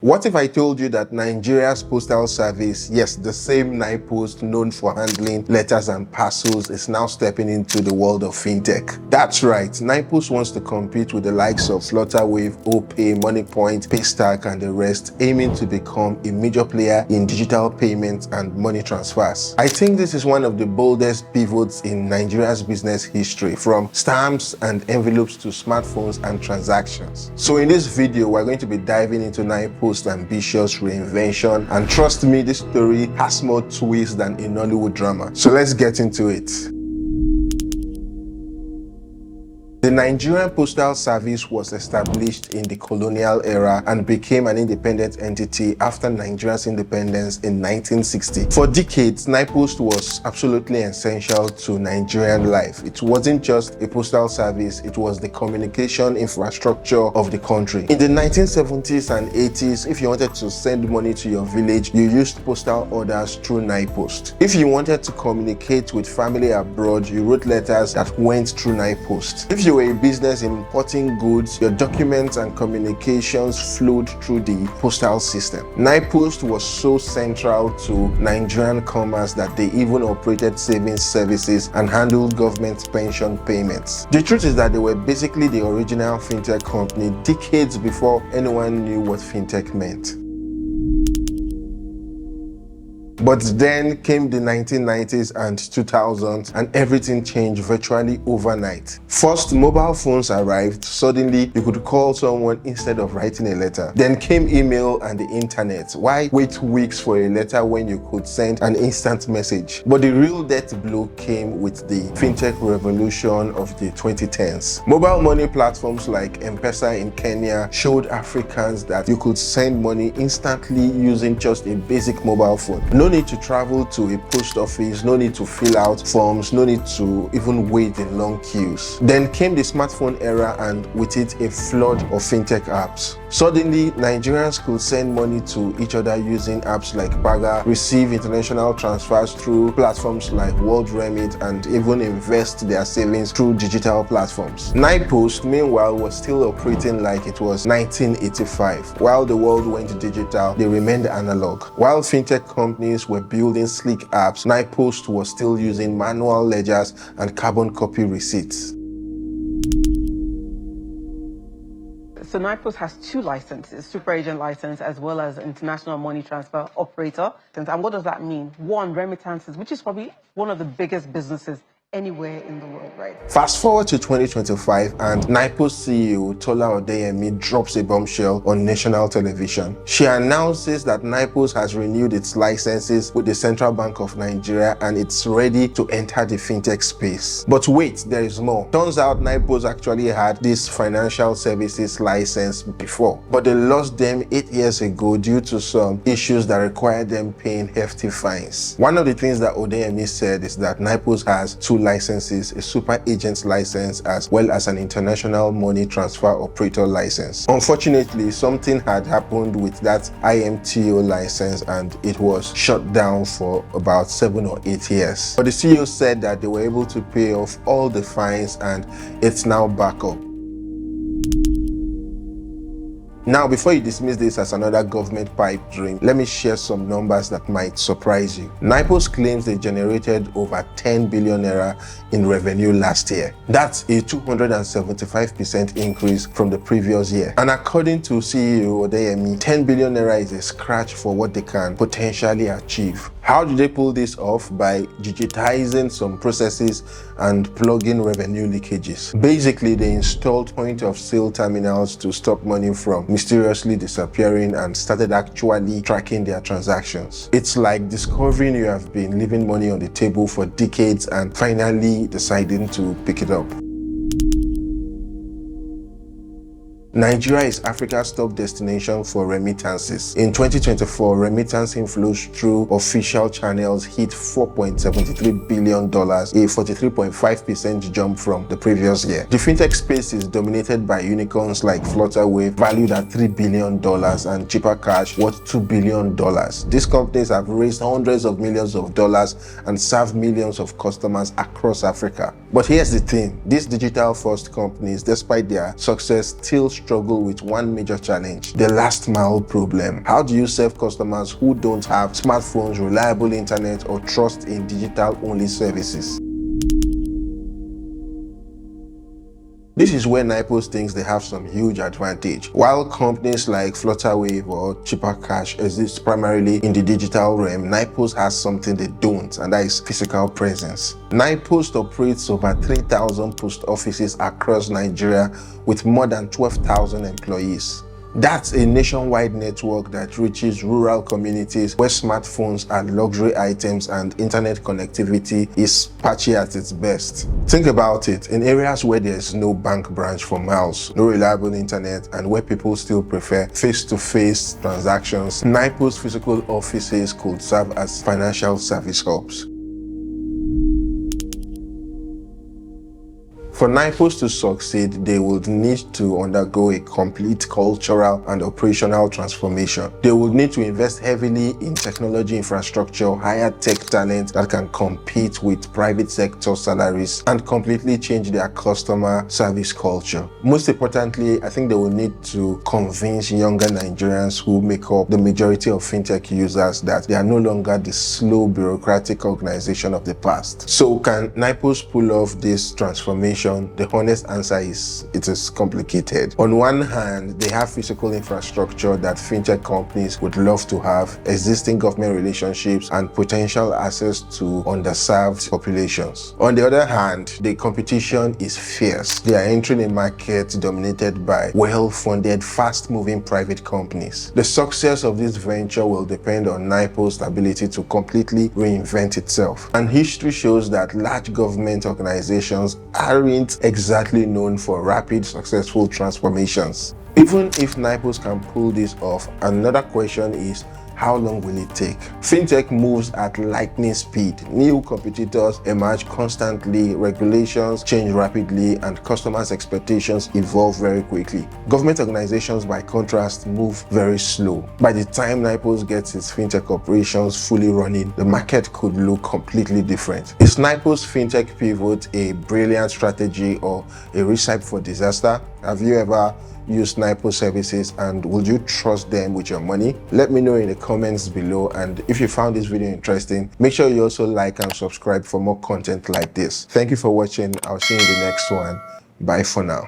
What if I told you that Nigeria's postal service, yes, the same NIPOST known for handling letters and parcels, is now stepping into the world of fintech? That's right, NIPOST wants to compete with the likes of Flutterwave, OPay, MoneyPoint, Paystack, and the rest, aiming to become a major player in digital payments and money transfers. I think this is one of the boldest pivots in Nigeria's business history, from stamps and envelopes to smartphones and transactions. So in this video, we're going to be diving into NIPOST's ambitious reinvention, and trust me, this story has more twists than a Nollywood drama. So let's get into it. The Nigerian Postal Service was established in the colonial era and became an independent entity after Nigeria's independence in 1960. For decades, NIPOST was absolutely essential to Nigerian life. It wasn't just a postal service, it was the communication infrastructure of the country. In the 1970s and 80s, if you wanted to send money to your village, you used postal orders through NIPOST. If you wanted to communicate with family abroad, you wrote letters that went through NIPOST. If you were a business importing goods, your documents and communications flowed through the postal system. NIPOST was so central to Nigerian commerce that they even operated savings services and handled government pension payments. The truth is that they were basically the original fintech company decades before anyone knew what fintech meant. But then came the 1990s and 2000s, and everything changed virtually overnight. First, mobile phones arrived. Suddenly, you could call someone instead of writing a letter. Then came email and the internet. Why wait weeks for a letter when you could send an instant message? But the real death blow came with the fintech revolution of the 2010s. Mobile money platforms like M-Pesa in Kenya showed Africans that you could send money instantly using just a basic mobile phone. No need to travel to a post office, no need to fill out forms, no need to even wait in long queues. Then came the smartphone era, and with it a flood of fintech apps. Suddenly, Nigerians could send money to each other using apps like Paga, receive international transfers through platforms like World Remit, and even invest their savings through digital platforms. NIPOST, meanwhile, was still operating like it was 1985. While the world went digital, they remained analog. While fintech companies were building sleek apps, NIPOST was still using manual ledgers and carbon copy receipts. So NIPOST has two licenses, super agent license as well as international money transfer operator. And what does that mean? One, remittances, which is probably one of the biggest businesses anywhere in the world, right? Fast forward to 2025, and NIPOST CEO Tola Odeyemi drops a bombshell on national television. She announces that NIPOST has renewed its licenses with the Central Bank of Nigeria and it's ready to enter the fintech space. But wait, there is more. Turns out NIPOST actually had this financial services license before, but they lost them 8 years ago due to some issues that required them paying hefty fines. One of the things that Odeyemi said is that NIPOST has two licenses, a super agent license as well as an international money transfer operator license. Unfortunately, something had happened with that IMTO license and it was shut down for about 7 or 8 years. But the CEO said that they were able to pay off all the fines and it's now back up. Now, before you dismiss this as another government pipe dream, let me share some numbers that might surprise you. NIPOST claims they generated over 10 billion naira in revenue last year. That's a 275% increase from the previous year. And according to CEO Odeyemi, 10 billion naira is a scratch for what they can potentially achieve. How do they pull this off? By digitizing some processes and plugging revenue leakages. Basically, they installed point-of-sale terminals to stop money from mysteriously disappearing and started actually tracking their transactions. It's like discovering you have been leaving money on the table for decades and finally deciding to pick it up. Nigeria is Africa's top destination for remittances. In 2024, remittance inflows through official channels hit $4.73 billion, a 43.5% jump from the previous year. The fintech space is dominated by unicorns like Flutterwave, valued at $3 billion, and Cheaper Cash, worth $2 billion. These companies have raised hundreds of millions of dollars and serve millions of customers across Africa. But here's the thing, these digital-first companies, despite their success, still struggle with one major challenge: the last mile problem. How do you serve customers who don't have smartphones, reliable internet, or trust in digital-only services? This is where Nipos thinks they have some huge advantage. While companies like Flutterwave or Cheaper Cash exist primarily in the digital realm, Nipos has something they don't, and that is physical presence. Nipos operates over 3,000 post offices across Nigeria with more than 12,000 employees. That's a nationwide network that reaches rural communities where smartphones are luxury items and internet connectivity is patchy at its best. Think about it: in areas where there's no bank branch for miles, no reliable internet, and where people still prefer face-to-face transactions, Nipos physical offices could serve as financial service hubs. For Nipos to succeed, they would need to undergo a complete cultural and operational transformation. They would need to invest heavily in technology infrastructure, hire tech talent that can compete with private sector salaries, and completely change their customer service culture. Most importantly, I think they will need to convince younger Nigerians who make up the majority of fintech users that they are no longer the slow bureaucratic organization of the past. So can Nipos pull off this transformation? The honest answer is it is complicated. On one hand, they have physical infrastructure that fintech companies would love to have, existing government relationships, and potential access to underserved populations. On the other hand, the competition is fierce. They are entering a market dominated by well-funded, fast-moving private companies. The success of this venture will depend on Nipos' ability to completely reinvent itself. And history shows that large government organizations aren't exactly known for rapid, successful transformations. Even if Nipos can pull this off, another question is, how long will it take? Fintech moves at lightning speed. New competitors emerge constantly, regulations change rapidly, and customers' expectations evolve very quickly. Government organizations, by contrast, move very slow. By the time Nipos gets its fintech operations fully running, the market could look completely different. Is Nipos' fintech pivot a brilliant strategy or a recipe for disaster? Have you ever used Nipos services, and would you trust them with your money? Let me know in the comments below, and if you found this video interesting, make sure you also like and subscribe for more content like this. Thank you for watching. I'll see you in the next one. Bye for now.